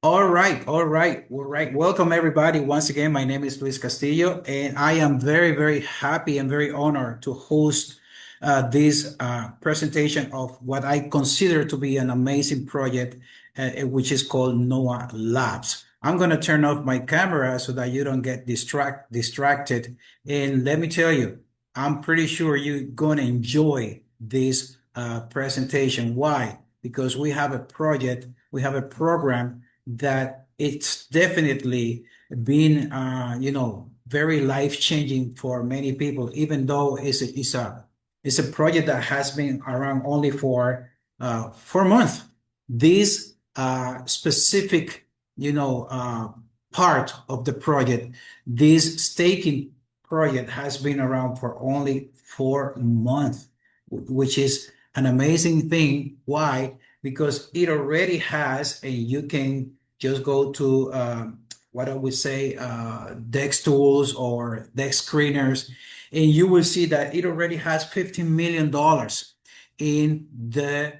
All right. Welcome everybody. Once again, my name is Luis Castillo, and I am very, very happy and very honored to host this presentation of what I consider to be an amazing project, which is called NOAA Labs. I'm going to turn off my camera so that you don't get distracted. And let me tell you, I'm pretty sure you're going to enjoy this presentation. Why? Because we have a project, we have a program that it's definitely been, very life-changing for many people, even though it's a project that has been around only for 4 months. This specific, part of the project, this staking project has been around for only 4 months, which is an amazing thing. Why? Because it already has, and you can just go to what I would say, Dex tools or Dex screeners, and you will see that it already has $15 million in the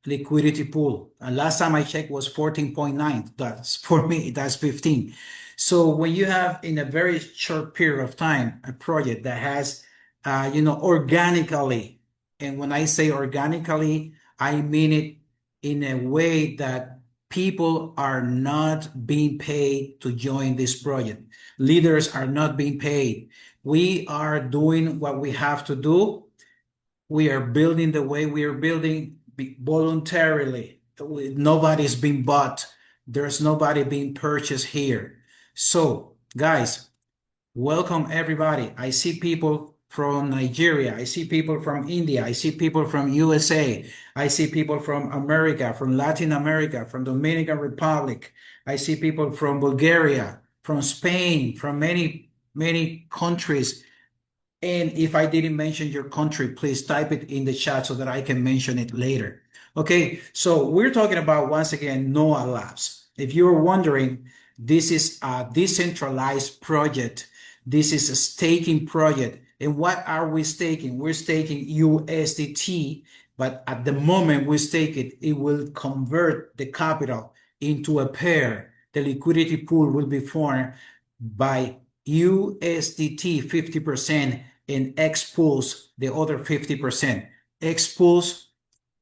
liquidity pool. And last time I checked was 14.9. That's for me, that's 15. So when you have in a very short period of time a project that has, organically, and when I say organically, I mean it in a way that people are not being paid to join this project. Leaders are not being paid. We are doing what we have to do. We are building the way we are building voluntarily. Nobody's being bought. There's nobody being purchased here. So, guys, welcome everybody. I see people from Nigeria. I see people from India. I see people from USA. I see people from America, from Latin America, from Dominican Republic. I see people from Bulgaria, from Spain, from many, many countries. And if I didn't mention your country, please type it in the chat so that I can mention it later. Okay, so we're talking about, once again, NOAA Labs. If you're wondering, this is a decentralized project. This is a staking project. And what are we staking? We're staking USDT, but at the moment we stake it, it will convert the capital into a pair. The liquidity pool will be formed by USDT 50% and Xpulse the other 50%. Xpulse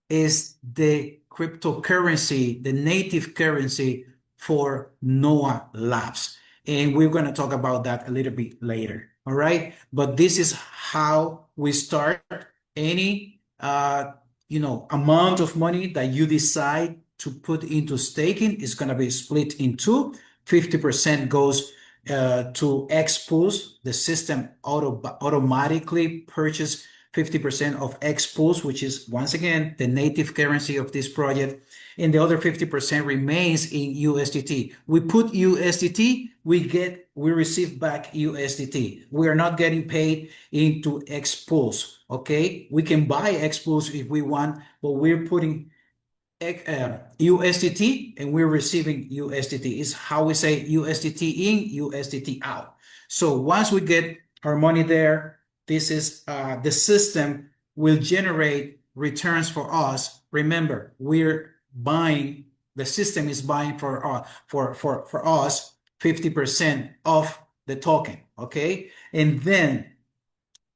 is the cryptocurrency, the native currency for NOAA Labs. And we're going to talk about that a little bit later. All right. But this is how we start any, amount of money that you decide to put into staking is going to be split in two. 50% goes to Xpulse. The system automatically purchase 50% of Xpulse, which is, once again, the native currency of this project, and the other 50% remains in USDT. We put USDT, we receive back USDT. We are not getting paid into Xpulse, okay? We can buy Xpulse if we want, but we're putting USDT and we're receiving USDT. Is how we say USDT in, USDT out. So once we get our money there, this is the system will generate returns for us. Remember, we're buying, the system is buying for us 50% of the token, okay? And then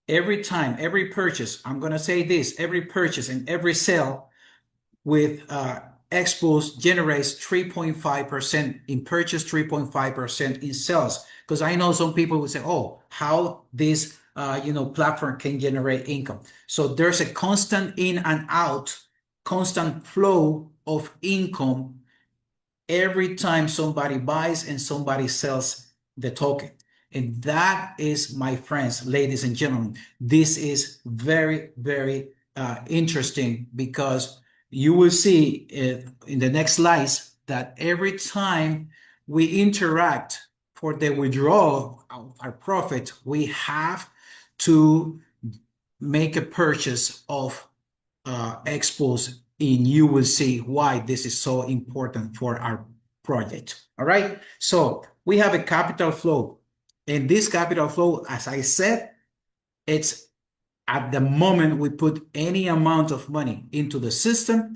every time, every purchase, I'm going to say this, every purchase and every sale with Xpulse generates 3.5% in purchase, 3.5% in sales. Because I know some people will say, oh, how this platform can generate income. So there's a constant in and out, constant flow of income every time somebody buys and somebody sells the token. And that is, my friends, ladies and gentlemen, this is very, very interesting, because you will see in the next slides that every time we interact for the withdrawal of our profit, we have to make a purchase of Xpulse, and you will see why this is so important for our project. All right. So we have a capital flow, and this capital flow, as I said, it's at the moment we put any amount of money into the system,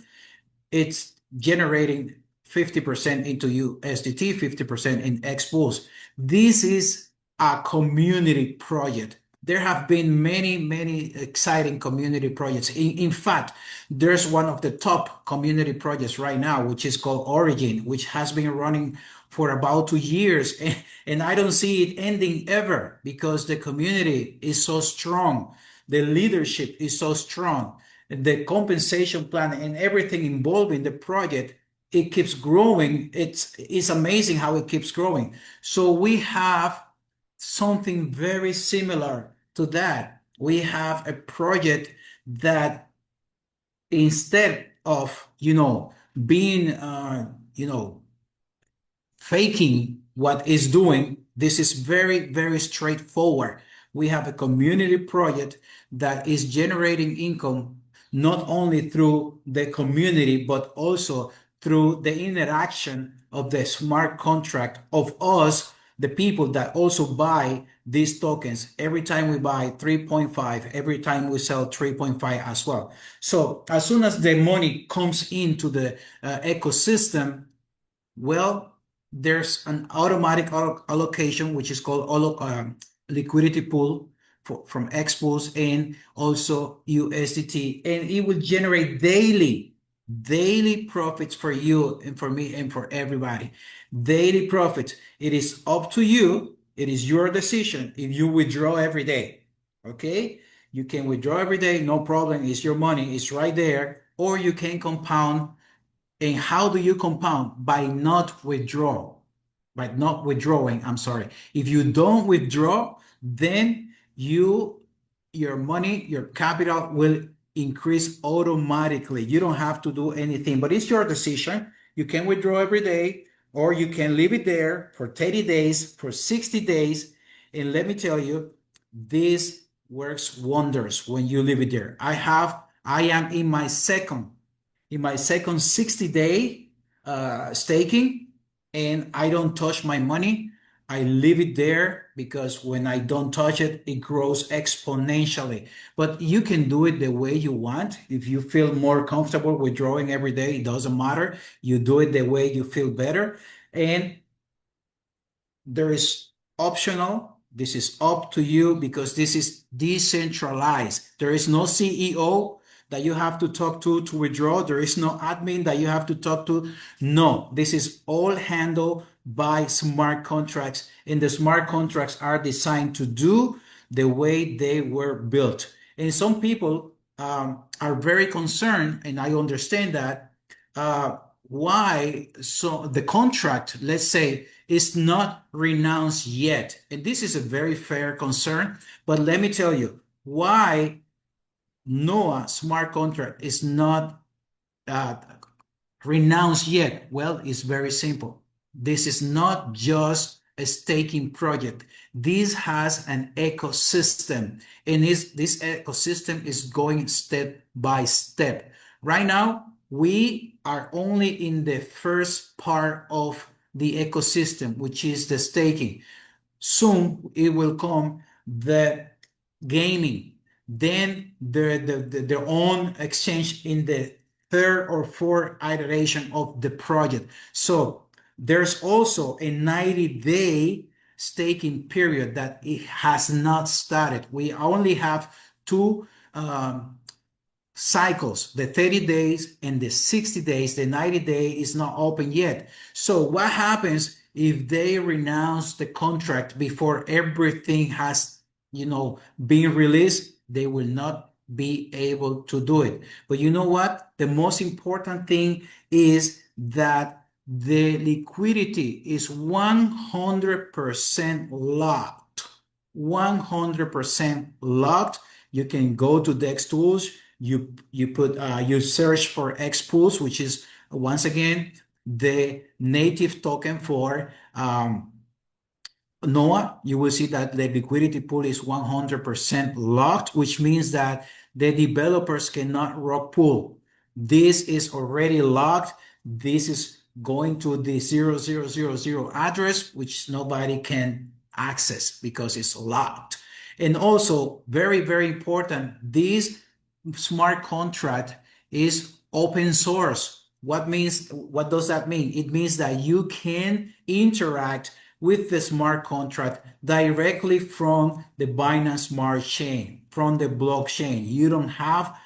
it's generating 50% into USDT, 50% in X-Pools. This is a community project. There have been many, many exciting community projects. In fact, there's one of the top community projects right now, which is called Origin, which has been running for about 2 years. And I don't see it ending ever because the community is so strong. The leadership is so strong. The compensation plan and everything involved in the project, it keeps growing. It's amazing how it keeps growing. So we have something very similar to that. We have a project that instead of, being, faking what is doing, this is very, very straightforward. We have a community project that is generating income not only through the community, but also through the interaction of the smart contract of us, the people that also buy these tokens. Every time we buy 3.5, every time we sell 3.5 as well. So as soon as the money comes into the ecosystem, well, there's an automatic allocation, which is called liquidity pool from X-Pools and also USDT, and it will generate daily profits for you and for me and for everybody. Daily profits. It is up to you. It is your decision if you withdraw every day. Okay? You can withdraw every day, no problem. It's your money. It's right there. Or you can compound. And how do you compound? By not withdrawing, I'm sorry. If you don't withdraw, then your money, your capital will increase automatically. You don't have to do anything, but it's your decision. You can withdraw every day, or you can leave it there for 30 days, for 60 days. And let me tell you, this works wonders when you leave it there. I am in my second 60-day staking, and I don't touch my money. I leave it there because when I don't touch it, it grows exponentially. But you can do it the way you want. If you feel more comfortable withdrawing every day, it doesn't matter. You do it the way you feel better. And there is optional. This is up to you because this is decentralized. There is no CEO that you have to talk to withdraw. There is no admin that you have to talk to. No, this is all handled by smart contracts, and the smart contracts are designed to do the way they were built. And some people are very concerned, and I understand that. Why? So the contract, let's say, is not renounced yet. And this is a very fair concern. But let me tell you why NOAA smart contract is not renounced yet. Well, it's very simple. This is not just a staking project. This has an ecosystem, and this ecosystem is going step by step. Right now, we are only in the first part of the ecosystem, which is the staking. Soon it will come the gaming, then their own exchange in the third or fourth iteration of the project. So there's also a 90-day staking period that it has not started. We only have two cycles, the 30 days and the 60 days. The 90-day is not open yet. So what happens if they renounce the contract before everything has, been released? They will not be able to do it. But you know what? The most important thing is that the liquidity is 100% locked. 100% locked. You can go to DEX tools. You search for X-Pools, which is once again the native token for NOAA. You will see that the liquidity pool is 100% locked, which means that the developers cannot rug pull. This is already locked. This is going to the 0000 address, which nobody can access because it's locked. And also, very, very important, this smart contract is open source. What does that mean? It means that you can interact with the smart contract directly from the Binance Smart Chain, from the blockchain. You don't have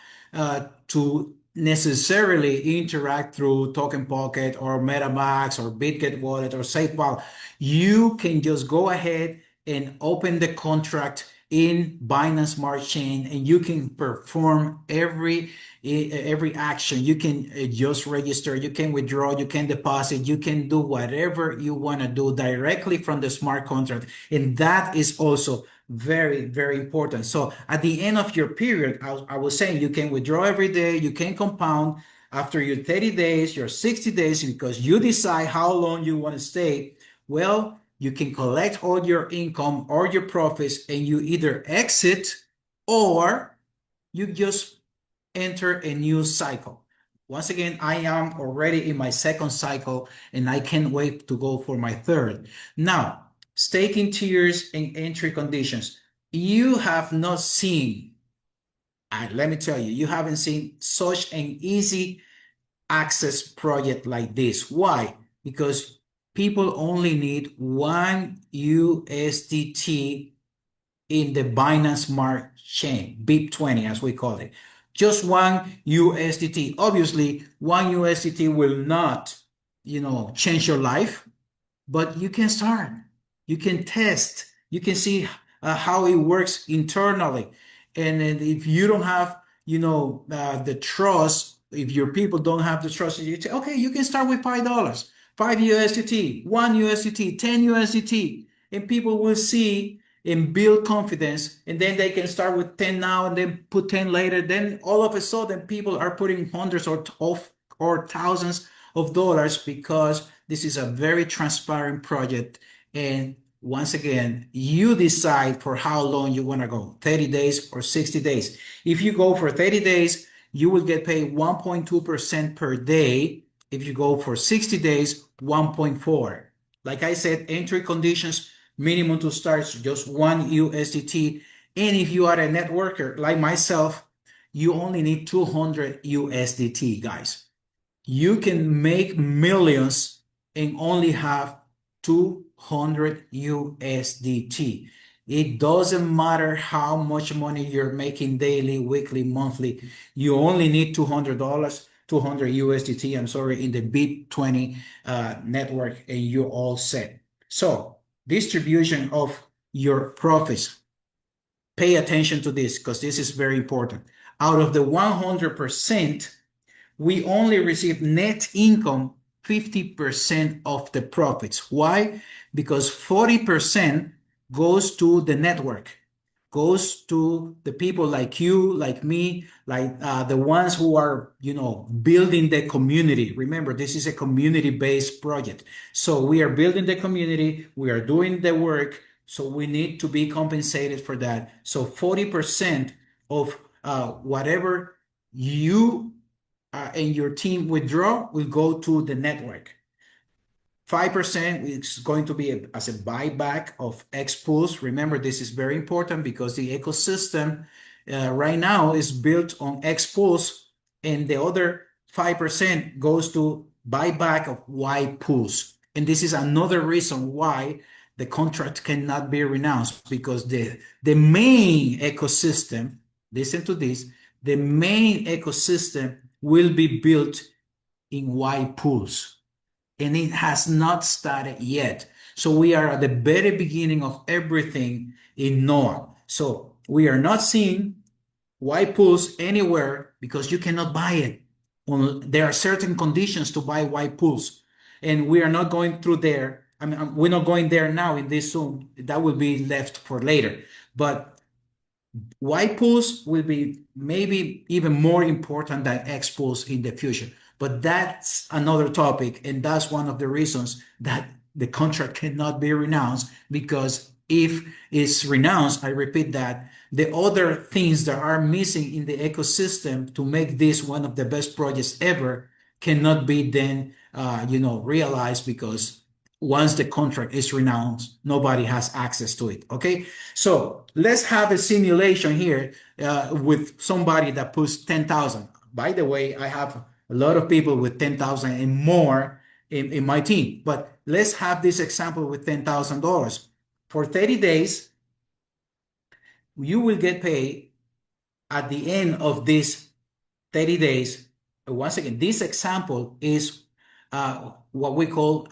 to necessarily interact through Token Pocket or MetaMask or BitGet Wallet or SafeWallet. You can just go ahead and open the contract in Binance Smart Chain, and you can perform every action. You can just register, you can withdraw, you can deposit, you can do whatever you want to do directly from the smart contract. And that is also very, very important. So at the end of your period, I was saying you can withdraw every day, you can compound after your 30 days, your 60 days, because you decide how long you want to stay. Well, you can collect all your income or your profits and you either exit or you just enter a new cycle. Once again, I am already in my second cycle and I can't wait to go for my third. Now, staking tiers and entry conditions. You have not seen, let me tell you, you haven't seen such an easy access project like this. Why? Because people only need one USDT in the Binance Smart Chain, BIP20 as we call it. Just one USDT. Obviously, one USDT will not, change your life, but you can start. You can test. You can see how it works internally. And then if you don't have, the trust, if your people don't have the trust, you say, okay, you can start with $5, 5 USDT, 1 USDT, 10 USDT, and people will see and build confidence, and then they can start with 10 now and then put 10 later. Then all of a sudden, people are putting hundreds or thousands of dollars because this is a very transparent project. And once again, you decide for how long you want to go, 30 days or 60 days. If you go for 30 days, you will get paid 1.2% per day. If you go for 60 days, 1.4. Like I said, entry conditions, minimum to start just one USDT. And if you are a networker like myself, you only need 200 USDT, guys. You can make millions and only have 200 USDT. It doesn't matter how much money you're making daily, weekly, monthly. You only need $200, 200 USDT, I'm sorry, in the BIP20 network, and you're all set. So distribution of your profits. Pay attention to this because this is very important. Out of the 100%, we only receive net income 50% of the profits. Why? Because 40% goes to the network, goes to the people like you, like me, like the ones who are, building the community. Remember, this is a community-based project. So we are building the community, we are doing the work, so we need to be compensated for that. So 40% of whatever you and your team withdraw will go to the network. 5% is going to be as a buyback of X-Pools. Remember, this is very important because the ecosystem right now is built on X-Pools, and the other 5% goes to buyback of Y pools. And this is another reason why the contract cannot be renounced, because the main ecosystem, listen to this, the main ecosystem will be built in Y pools. And it has not started yet. So we are at the very beginning of everything in Noah. So we are not seeing Y pools anywhere because you cannot buy it. There are certain conditions to buy Y pools, and we are not going through there. I mean, we're not going there now in this Zoom. That will be left for later. But Y pools will be maybe even more important than X pools in the future. But that's another topic, and that's one of the reasons that the contract cannot be renounced, because if it's renounced, I repeat that, the other things that are missing in the ecosystem to make this one of the best projects ever cannot be then realized, because once the contract is renounced, nobody has access to it. Okay, so let's have a simulation here with somebody that puts 10,000. By the way, I have a lot of people with 10,000 and more in my team. But let's have this example with $10,000. For 30 days, you will get paid at the end of these 30 days. Once again, this example is what we call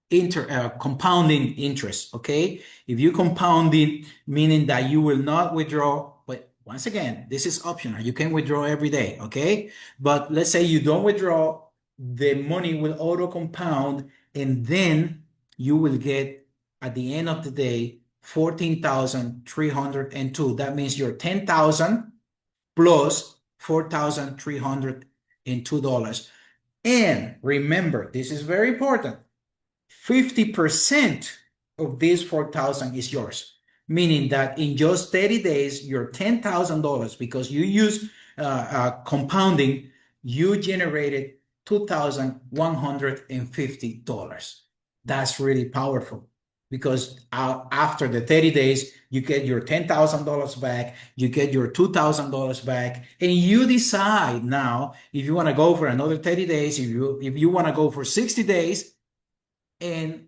compounding interest. Okay, if you compound it, meaning that you will not withdraw, but once again, this is optional. You can withdraw every day. Okay, but let's say you don't withdraw, the money will auto compound, and then you will get at the end of the day 14,302. That means your 10,000 plus $4,302. And remember, this is very important. 50% of this 4,000 is yours, meaning that in just 30 days, your $10,000, because you use compounding, you generated $2,150. That's really powerful because after the 30 days, you get your $10,000 back, you get your $2,000 back, and you decide now if you want to go for another 30 days, if you want to go for 60 days, and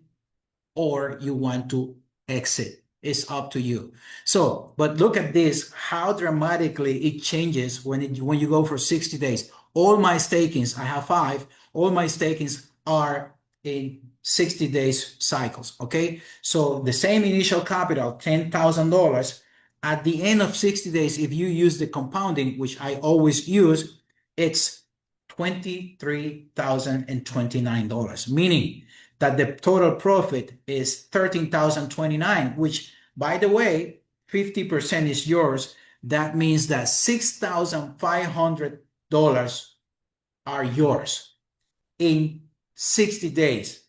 or you want to exit. It's up to you. So, but look at this, how dramatically it changes when you go for 60 days. All my stakings, I have 5, all my stakings are in 60 days cycles. Okay, so the same initial capital, $10,000, at the end of 60 days, if you use the compounding, which I always use, it's $23,029, meaning that the total profit is $13,029, which, by the way, 50% is yours. That means that $6,500 are yours in 60 days,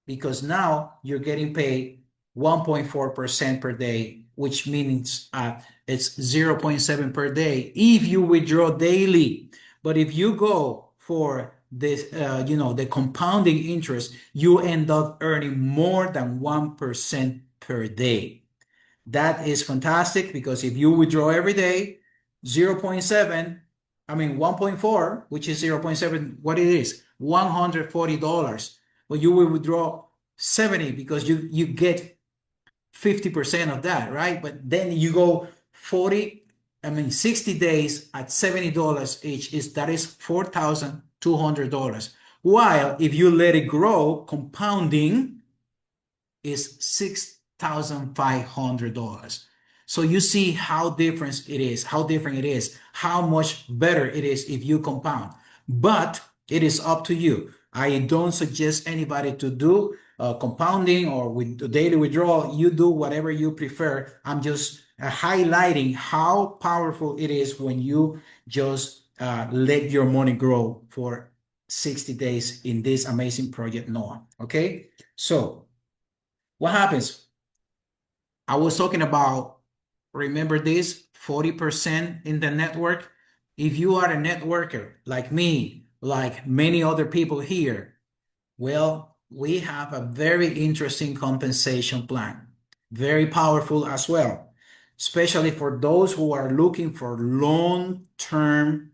because now you're getting paid 1.4% per day, which means it's 0.7 per day if you withdraw daily. But if you go for this, the compounding interest, you end up earning more than 1% per day. That is fantastic, because if you withdraw every day, 1.4, which is 0.7, what it is, $140. But you will withdraw 70 because you get 50% of that, right? But then you go 60 days at $70 each, that is $4,200. While if you let it grow, compounding is $6,500. So you see how different it is, how much better it is if you compound. But it is up to you. I don't suggest anybody to do compounding or with daily withdrawal. You do whatever you prefer. I'm just highlighting how powerful it is when you just let your money grow for 60 days in this amazing project, Noah. Okay, so what happens? I was talking about, remember this, 40% in the network. If you are a networker like me, like many other people here, well, we have a very interesting compensation plan, very powerful as well, especially for those who are looking for long-term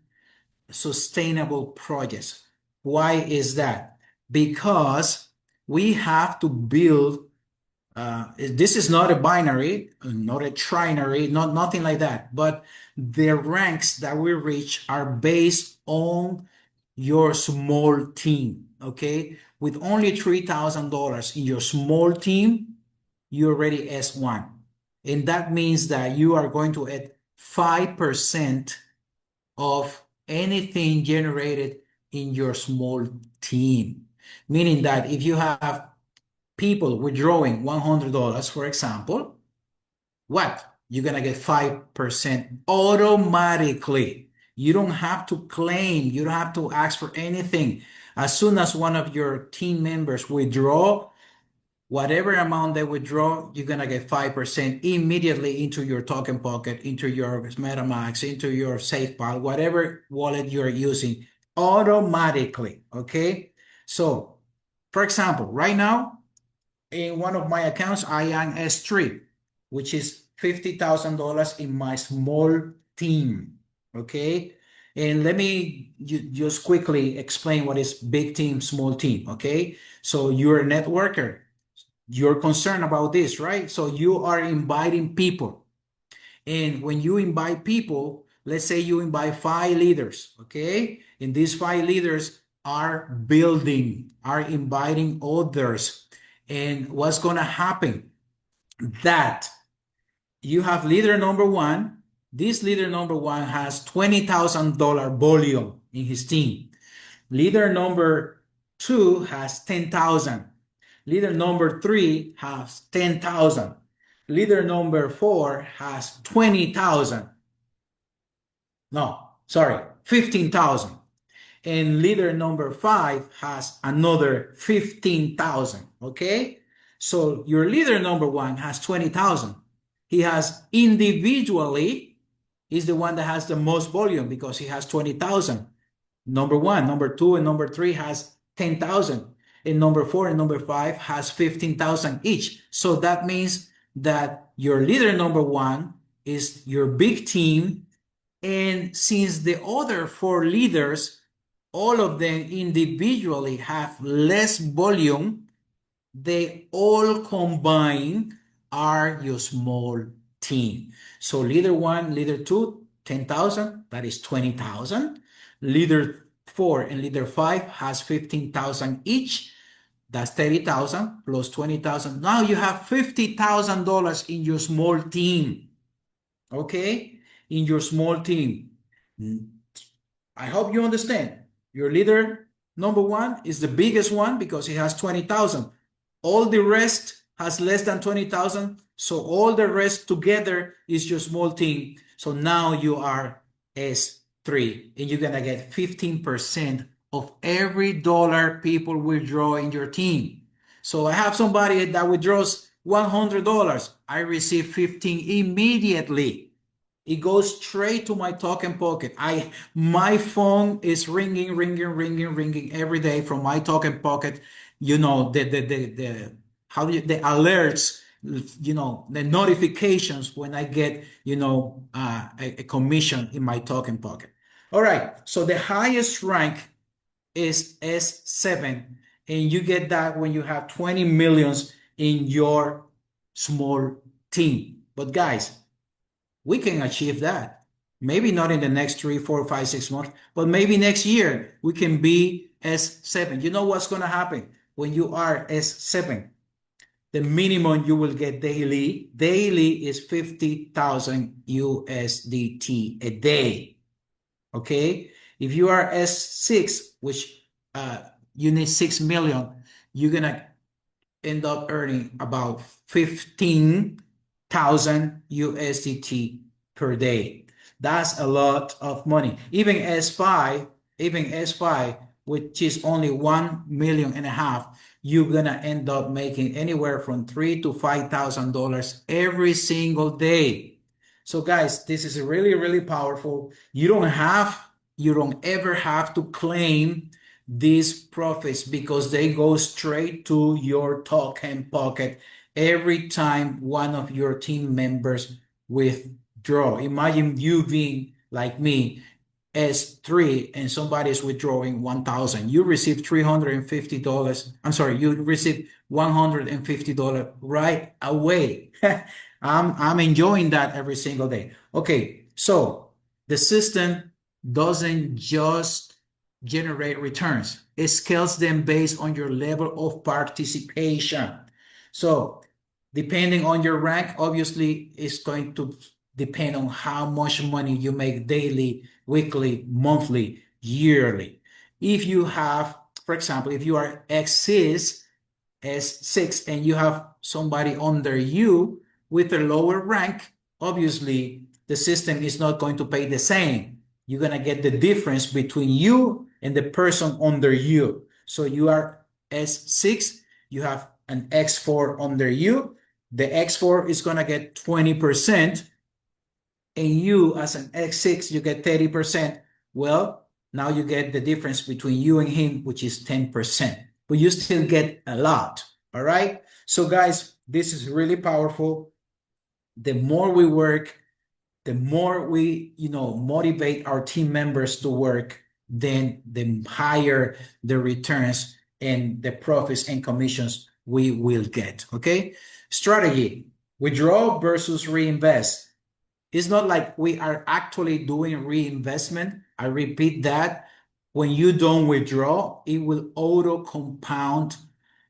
sustainable projects. Why is that? Because we have to build, this is not a binary, not a trinary, nothing like that, but the ranks that we reach are based on your small team. Okay, with only $3,000 in your small team, you're already S1, and that means that you are going to add 5% of anything generated in your small team, meaning that if you have people withdrawing $100, for example, what? You're going to get 5% automatically. You don't have to claim, you don't have to ask for anything. As soon as one of your team members withdraw, whatever amount they withdraw, you're going to get 5% immediately into your token pocket, into your MetaMask, into your SafePal, whatever wallet you're using, automatically. Okay. So, for example, right now, in one of my accounts, I am S3, which is $50,000 in my small team. Okay. And let me just quickly explain what is big team, small team, okay? So you're a networker. You're concerned about this, right? So you are inviting people. And when you invite people, let's say you invite 5 leaders, okay? And these 5 leaders are inviting others. And what's going to happen? That you have leader number one. This leader number one has $20,000 volume in his team. Leader number two has 10,000. Leader number three has 10,000. Leader number four has 20,000. No, sorry, 15,000. And leader number five has another 15,000. Okay. So your leader number one has 20,000. He has individually, is the one that has the most volume because he has 20,000. Number one, number two, and number three has 10,000. And number four and number five has 15,000 each. So that means that your leader number one is your big team. And since the other 4 leaders, all of them individually have less volume, they all combined are your small team. So leader one, leader two, 10,000, that is 20,000. Leader four and leader five has 15,000 each. That's 30,000 plus 20,000. Now you have $50,000 in your small team. Okay? In your small team. I hope you understand. Your leader number one is the biggest one because he has 20,000. All the rest has less than 20,000. So all the rest together is your small team. So now you are S3 and you're going to get 15% of every dollar people withdraw in your team. So I have somebody that withdraws $100. I receive 15 immediately. It goes straight to my token pocket. My phone is ringing every day from my token pocket. You know, the alerts, you know, the notifications when I get, you know, a commission in my token pocket. All right. So the highest rank is S7, and you get that when you have 20 millions in your small team. But guys, we can achieve that. Maybe not in the next 3, 4, 5, 6 months, but maybe next year we can be S7. You know what's going to happen when you are S7? The minimum you will get daily is 50,000 USDT a day. Okay. If you are S6, which you need 6 million, you're going to end up earning about 15,000 USDT per day. That's a lot of money. Even S5, which is only 1.5 million, you're gonna end up making anywhere from $3,000 to $5,000 every single day. So guys, this is really, really powerful. You don't ever have to claim these profits because they go straight to your token pocket every time one of your team members withdraw. Imagine you being like me, S3, and somebody is withdrawing 1,000. You receive $350. I'm sorry, you receive $150 right away. I'm enjoying that every single day. Okay, so the system doesn't just generate returns. It scales them based on your level of participation. So depending on your rank, obviously, it's going to depend on how much money you make daily, weekly, monthly, yearly. If you have, for example, if you are S6, and you have somebody under you with a lower rank, obviously the system is not going to pay the same. You're going to get the difference between you and the person under you. So you are S6, you have an X4 under you. The X4 is going to get 20%, and you as an X6, you get 30%. Well, now you get the difference between you and him, which is 10%, but you still get a lot. All right. So guys, this is really powerful. The more we work, the more we, motivate our team members to work, then the higher the returns and the profits and commissions we will get. Okay. Strategy: withdraw versus reinvest. It's not like we are actually doing reinvestment. I repeat that. When you don't withdraw, it will auto compound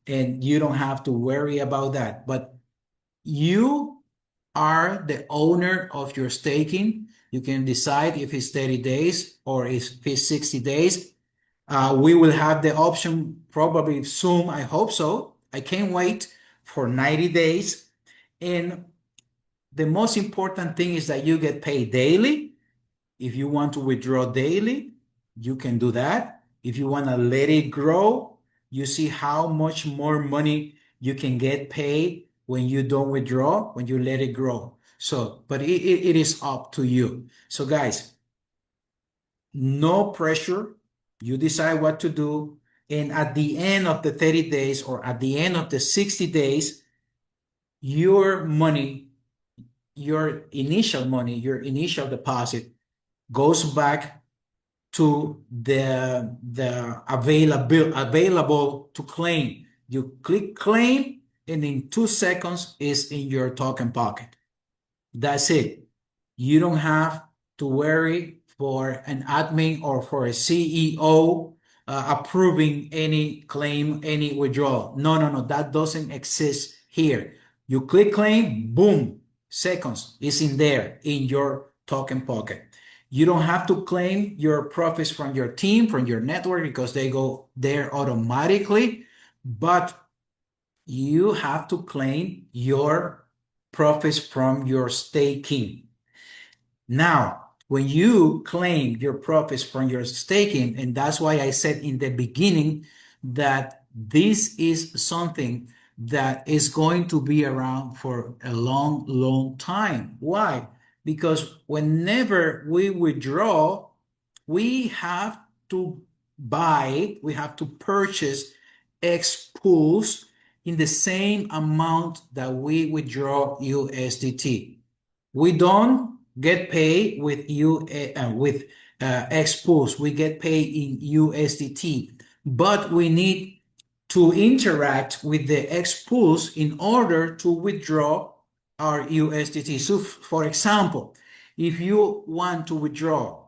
and you don't have to worry about that. But you are the owner of your staking. You can decide if it's 30 days or if it's 60 days. We will have the option probably soon. I hope so. I can't wait for 90 days. And the most important thing is that you get paid daily. If you want to withdraw daily, you can do that. If you want to let it grow, you see how much more money you can get paid when you don't withdraw, when you let it grow. So, but it is up to you. So guys, no pressure. You decide what to do. And at the end of the 30 days or at the end of the 60 days, your money, your initial money, your initial deposit goes back to the available to claim. You click claim, and in 2 seconds is in your token pocket. That's it. You don't have to worry for an admin or for a CEO approving any claim, any withdrawal. No, no, no, that doesn't exist here. You click claim, boom, seconds is in there in your token pocket. You don't have to claim your profits from your team, from your network, because they go there automatically, but you have to claim your profits from your staking. Now, when you claim your profits from your staking, and that's why I said in the beginning that this is something that is going to be around for a long, long time. Why? Because whenever we withdraw, we have to we have to purchase X pools in the same amount that we withdraw USDT. We don't get paid with X pools. We get paid in USDT, but we need to interact with the X pools in order to withdraw our USDT. So, for example, if you want to withdraw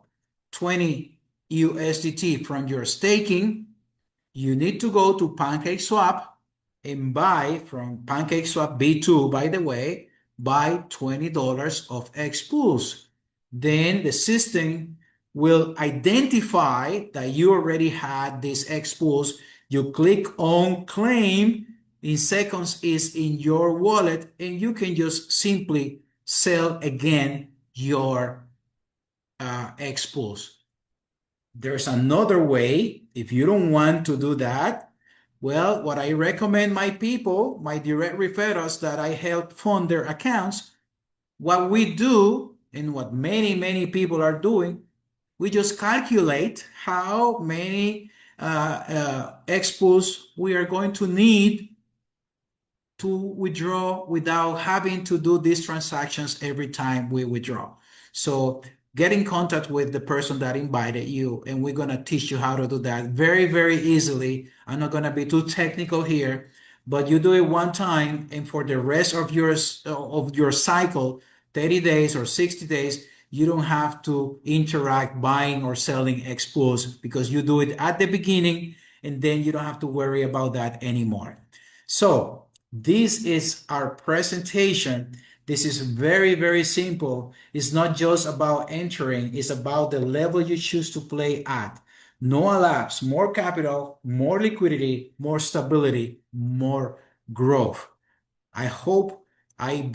20 USDT from your staking, you need to go to PancakeSwap and buy from PancakeSwap B2, by the way, buy $20 of X pools. Then the system will identify that you already had these X pools. You click on claim, in seconds is in your wallet, and you can just simply sell again your X pools. There's another way. If you don't want to do that, well, what I recommend my people, my direct referrals that I help fund their accounts, what we do and what many, many people are doing, we just calculate how many expos we are going to need to withdraw without having to do these transactions every time we withdraw. So get in contact with the person that invited you, and we're going to teach you how to do that very, very easily. I'm not going to be too technical here, but you do it one time, and for the rest of your cycle, 30 days or 60 days, you don't have to interact buying or selling expos because you do it at the beginning, and then you don't have to worry about that anymore. So this is our presentation. This is very, very simple. It's not just about entering, it's about the level you choose to play at. No elapse, more capital, more liquidity, more stability, more growth. I hope I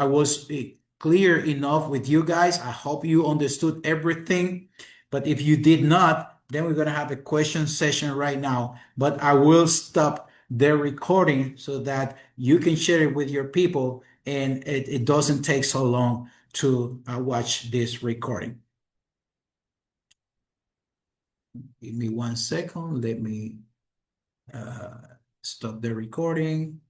was clear enough with you guys. I hope you understood everything. But if you did not, then we're going to have a question session right now. But I will stop the recording so that you can share it with your people and it doesn't take so long to watch this recording. Give me 1 second. Let me stop the recording.